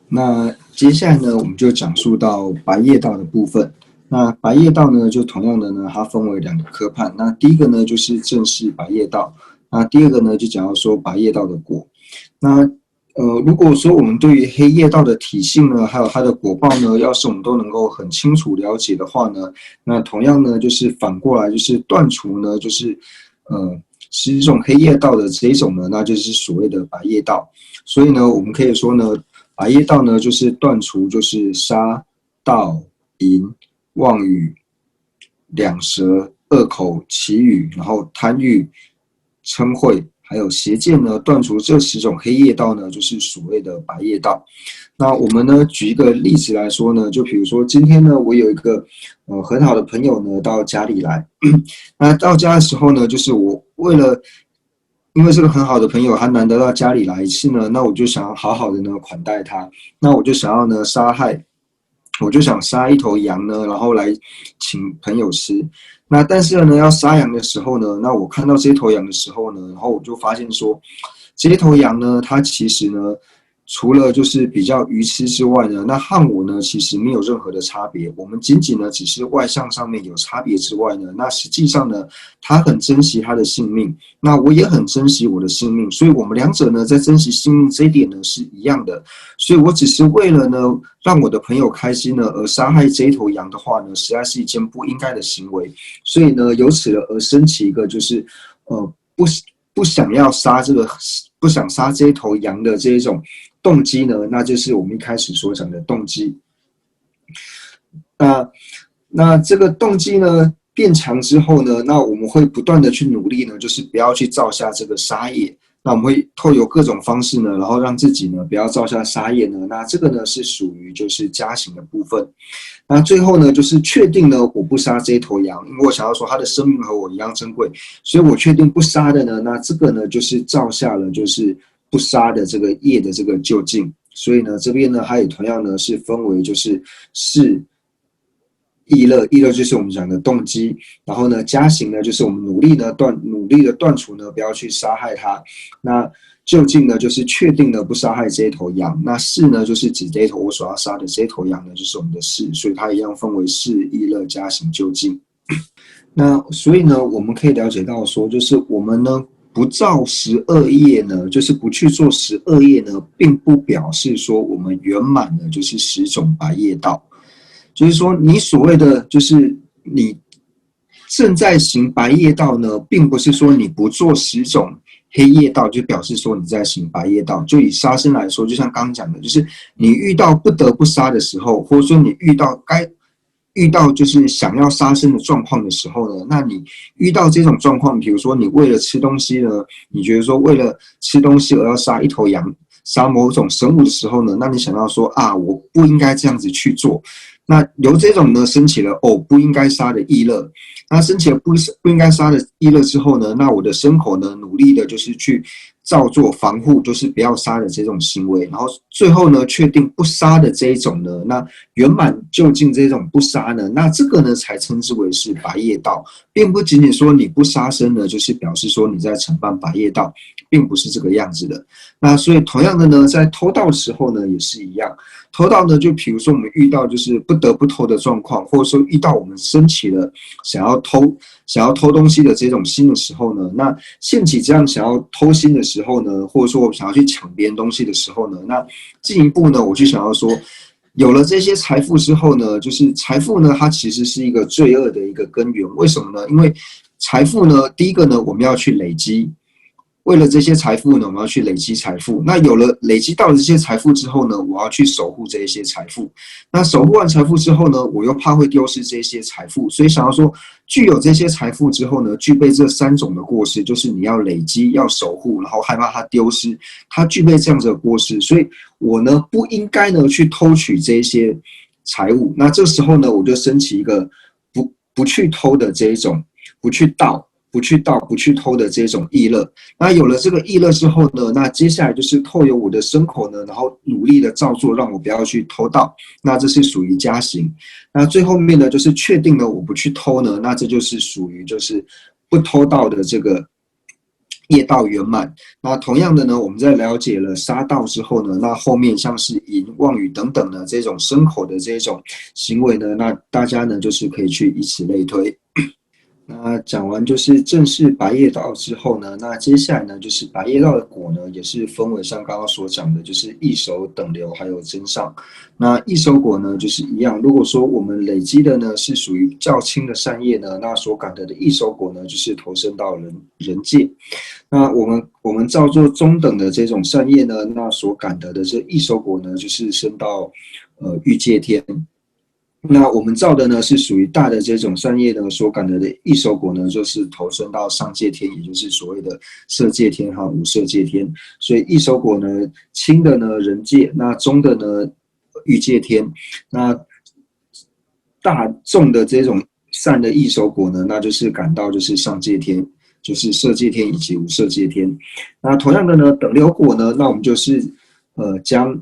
那接下来呢，我们就讲述到白夜道的部分。那白夜道呢，就同样的呢，它分为2个科判。那第一个呢，就是正式白夜道。那第二个呢，就讲到说白夜道的果。那如果说我们对于黑夜道的体性呢，还有它的果报呢，要是我们都能够很清楚了解的话呢，那同样呢，就是反过来就是断除呢，就是是一种黑夜道的这一种呢，那就是所谓的白夜道。所以呢，我们可以说呢，白夜道呢，就是断除就是杀、盗、淫、妄语、两舌、恶口、绮语，然后贪欲、嗔恚，还有邪见呢，断除这10种黑夜道呢，就是所谓的白夜道。那我们呢，举一个例子来说呢，就比如说今天呢，我有一个很好的朋友呢到家里来，那到家的时候呢，就是我因为这个很好的朋友，他难得到家里来一次呢，那我就想要好好的呢款待他，那我就想要呢我就想杀一头羊呢，然后来请朋友吃。那但是呢，要杀羊的时候呢，那我看到这头羊的时候呢，然后我就发现说，这头羊呢，它其实呢，除了就是比较愚痴之外呢，那和我呢其实没有任何的差别。我们仅仅呢只是外向上面有差别之外呢，那实际上呢，他很珍惜他的性命，那我也很珍惜我的性命，所以我们2者呢在珍惜性命这一点呢是一样的。所以我只是为了呢让我的朋友开心呢而杀害这一头羊的话呢，实在是一件不应该的行为。所以呢，由此而生起一个就是不想要杀不想杀这一头羊的这一种动机呢，那就是我们一开始所讲的动机。那这个动机呢变强之后呢，那我们会不断的去努力呢，就是不要去造下这个杀业。那我们会透过各种方式呢，然后让自己呢不要造下杀业呢。那这个呢是属于就是加行的部分。那最后呢，就是确定呢我不杀这头羊，因为我想要说他的生命和我一样珍贵，所以我确定不杀的呢，那这个呢就是造下了就是不杀的这个业的这个究竟。所以呢，这边呢它也同样呢是分为就是意乐就是我们讲的动机，然后呢加行呢就是我们努力的断除呢不要去杀害它。那究竟呢就是确定呢不杀害这一头羊。那事呢就是指这一头我所要杀的这一头羊呢就是我们的事，所以它一样分为事、意乐、加行、究竟。那所以呢我们可以了解到说，就是我们呢不造12业呢，就是不去做12业呢，并不表示说我们圆满了就是10种白业道。就是说，你所谓的就是你正在行白业道呢，并不是说你不做10种黑夜道就表示说你在行白夜道。就以杀生来说，就像刚刚讲的，就是你遇到不得不杀的时候，或者说你遇到就是想要杀生的状况的时候呢，那你遇到这种状况，比如说你为了吃东西呢，你觉得说为了吃东西而要杀一头羊，杀某种生物的时候呢，那你想到说啊，我不应该这样子去做。那由这种呢升起了不应该杀的意乐，那升起了不应该杀的意乐之后呢，那我的身口呢努力的就是去照做防护，就是不要杀的这种行为，然后最后呢确定不杀的这一种呢，那圆满究竟这种不杀呢，那这个呢才称之为是白夜道，并不仅仅说你不杀生呢，就是表示说你在承办白夜道，并不是这个样子的。那所以同样的呢，在偷盗的时候呢也是一样。偷盗呢，就比如说我们遇到就是不得不偷的状况，或者说遇到我们升起了想要偷东西的这种心的时候呢，那现起这样想要偷心的时候呢，或者说我想要去抢别人东西的时候呢，那进一步呢，我就想要说，有了这些财富之后呢，就是财富呢，它其实是一个罪恶的一个根源。为什么呢？因为财富呢，第一个呢，我们要去累积。为了这些财富呢，我们要去累积财富。那有了累积到了这些财富之后呢，我要去守护这些财富。那守护完财富之后呢，我又怕会丢失这些财富，所以想要说，具有这些财富之后呢，具备这3种的过失，就是你要累积、要守护，然后害怕它丢失，它具备这样子的过失。所以我呢不应该呢去偷取这些财物。那这时候呢，我就升起一个不去偷的这一种，不去盗、不去偷的这种意乐。那有了这个意乐之后呢，那接下来就是透由我的身口呢，然后努力的照做，让我不要去偷盗。那这是属于加行。那最后面呢，就是确定了我不去偷呢，那这就是属于就是不偷盗的这个业道圆满。那同样的呢，我们在了解了杀盗之后呢，那后面像是淫、妄语等等的这种身口的这种行为呢，那大家呢就是可以去以此类推。那讲完就是正式白业道之后呢，那接下来呢就是白业道的果呢，也是分为像刚刚所讲的，就是异熟、等流还有增上。那异熟果呢就是一样，如果说我们累积的呢是属于较轻的善业呢，那所感得的异熟果呢就是投身到人界。那我们照做中等的这种善业呢，那所感得的这异熟果呢就是升到欲界天。那我们造的呢是属于大的这种善业呢，所感得的异熟果呢，就是投身到上界天，也就是所谓的色界天和无色界天。所以异熟果呢，轻的呢人界，那中的呢欲界天，那大众的这种善的异熟果呢，那就是感到就是上界天，就是色界天以及无色界天。那同样的呢，等流果呢，那我们就是将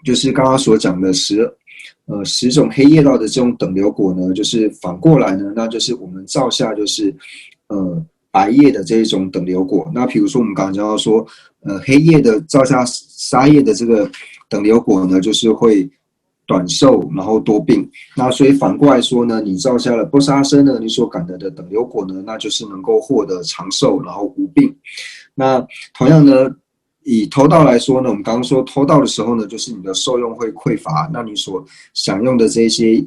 就是刚刚所讲的10种黑业道的这种等流果呢，就是反过来呢，那就是我们造下就是白业的这一种等流果。那比如说我们刚刚讲到说，黑业的造下杀业的这个等流果呢，就是会短寿，然后多病。那所以反过来说呢，你造下了不杀生呢，你所感得的等流果呢，那就是能够获得长寿，然后无病。那同样呢，以偷盗来说呢，我们刚刚说偷盗的时候呢，就是你的受用会匮乏，那你所享用的这些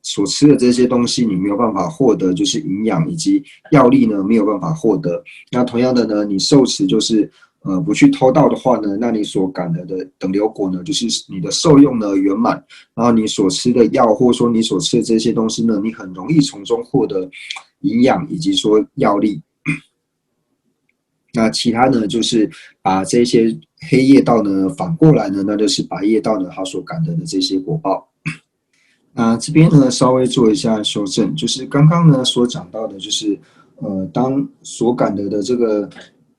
所吃的这些东西，你没有办法获得就是营养以及药力呢，没有办法获得。那同样的呢，你受持就是不去偷盗的话呢，那你所感得的等流果呢，就是你的受用呢圆满，然后你所吃的药或者说你所吃的这些东西呢，你很容易从中获得营养以及说药力。那其他呢，就是把这些黑业道呢反过来呢，那就是白业道呢它所感得的这些果报。那这边呢稍微做一下修正，就是刚刚呢所讲到的，就是当所感得的这个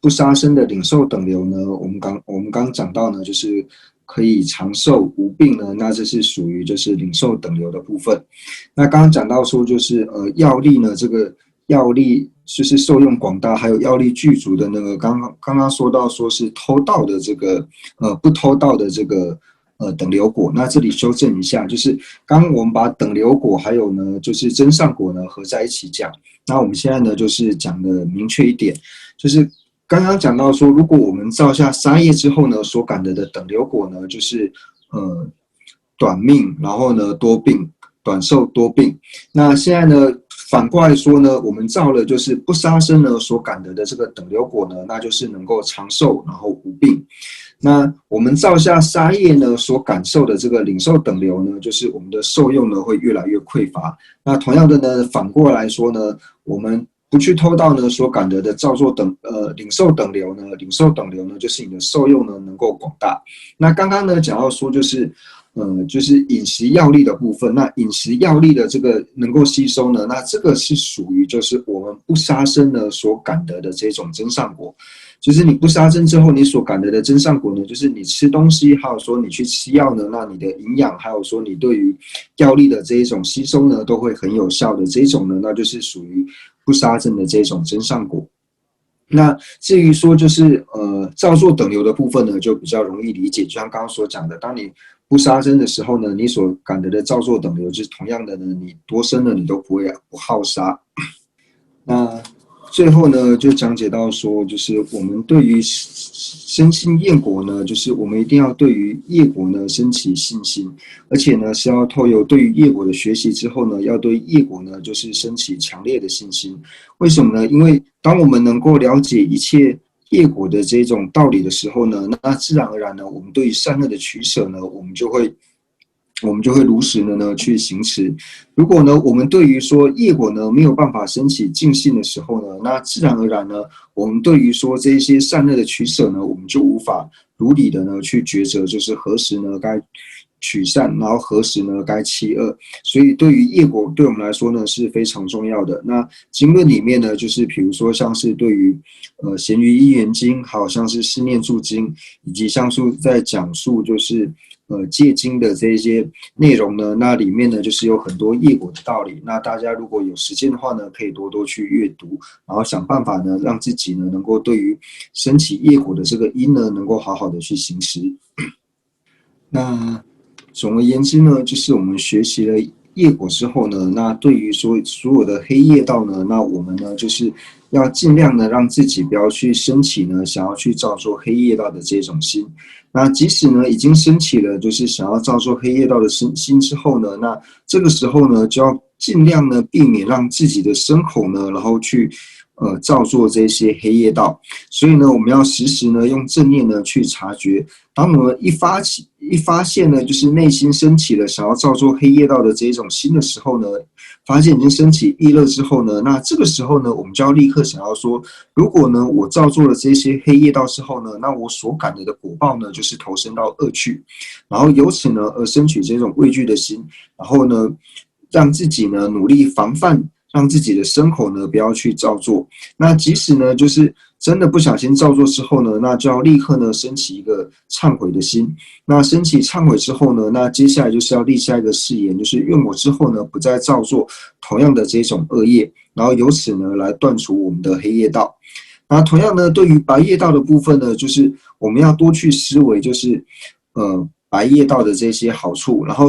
不杀生的领受等流呢，我们刚讲到呢，就是可以长寿无病呢，那这是属于就是领受等流的部分。那刚刚讲到说就是药力呢，这个药力就是受用广大，还有药力具足的那个，刚刚说到说是偷盗的这个不偷盗的这个等流果。那这里修正一下，就是刚刚我们把等流果还有呢就是增上果呢合在一起讲。那我们现在呢就是讲的明确一点，就是刚刚讲到说，如果我们造下杀业之后呢，所感得的等流果呢，就是短命，然后呢多病，短寿多病。那现在呢反过来说呢，我们造了就是不杀生呢所感得的这个等流果呢，那就是能够长寿，然后无病。那我们造下杀业呢所感受的这个领受等流呢，就是我们的受用呢会越来越匮乏。那同样的呢，反过来说呢，我们不去偷盗呢所感得的造作领受等流呢，就是你的受用呢能够广大。那刚刚呢讲到说就是饮食药力的部分，那饮食药力的这个能够吸收呢，那这个是属于就是我们不杀生呢所感得的这种增上果。就是你不杀生之后，你所感得的增上果呢，就是你吃东西，还有说你去吃药呢，那你的营养，还有说你对于药力的这一种吸收呢，都会很有效的这种呢，那就是属于不杀生的这种增上果。那至于说就是造作等流的部分呢，就比较容易理解，就像刚刚所讲的，当你不杀生的时候呢，你所感得的造作等流，就是同样的呢，你多生呢，你都不会不好杀。那最后呢，就讲解到说，就是我们对于生信业果呢，就是我们一定要对于业果呢升起信心，而且呢是要透由对于业果的学习之后呢，要对业果呢就是升起强烈的信心。为什么呢？因为当我们能够了解一切业果的这种道理的时候呢，那自然而然呢，我们对于善恶的取舍呢，我们就会如实的呢去行持。如果呢，我们对于说业果呢没有办法升起净信的时候呢，那自然而然呢，我们对于说这些善恶的取舍呢，我们就无法如理的呢去抉择，就是何时呢该取善，然后何时呢该弃恶。所以对于业果，对我们来说呢是非常重要的。那经论里面呢，就是比如说像是对于咸鱼一元经，好像是四念住经，以及像是在讲述就是戒经的这些内容呢，那里面呢就是有很多业果的道理。那大家如果有时间的话呢，可以多多去阅读，然后想办法呢，让自己呢能够对于升起业果的这个因呢，能够好好的去行持。那总而言之呢，就是我们学习了业果之后呢，那对于所有的黑业道呢，那我们呢就是要尽量的让自己不要去升起呢想要去造作黑业道的这种心。那即使呢已经升起了就是想要造作黑业道的心之后呢，那这个时候呢就要尽量呢避免让自己的身口呢，然后去造作这些黑业道。所以呢，我们要时时呢用正念呢去察觉。当我们一发现呢，就是内心升起了想要造作黑业道的这一种心的时候呢，发现已经升起意乐之后呢，那这个时候呢，我们就要立刻想要说，如果呢我造作了这些黑业道之后呢，那我所感得的果报呢，就是投身到恶趣，然后由此呢而生起这种畏惧的心，然后呢让自己呢努力防范，让自己的身口呢不要去造作。那即使呢就是真的不小心造作之后呢，那就要立刻呢升起一个忏悔的心。那升起忏悔之后呢，那接下来就是要立下一个誓言，就是愿我之后呢不再造作同样的这种恶业，然后由此呢来断除我们的黑业道。那同样呢，对于白业道的部分呢，就是我们要多去思维，就是白业道的这些好处，然后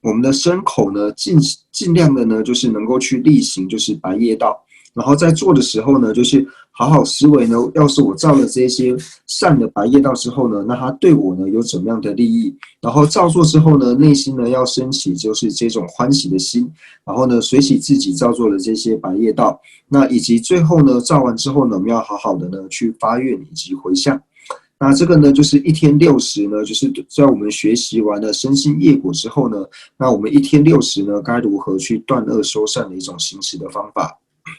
我们的身口呢尽量的呢就是能够去力行就是白业道。然后在做的时候呢，就是好好思维呢，要是我造了这些善的白业道之后呢，那它对我呢有怎么样的利益？然后造作之后呢，内心呢要升起就是这种欢喜的心，然后呢随喜自己造作的这些白业道，那以及最后呢造完之后呢，我们要好好的呢去发愿以及回向。那这个呢，就是一天60呢，就是在我们学习完了身心业果之后呢，那我们一天60呢，该如何去断恶修善的一种行持的方法。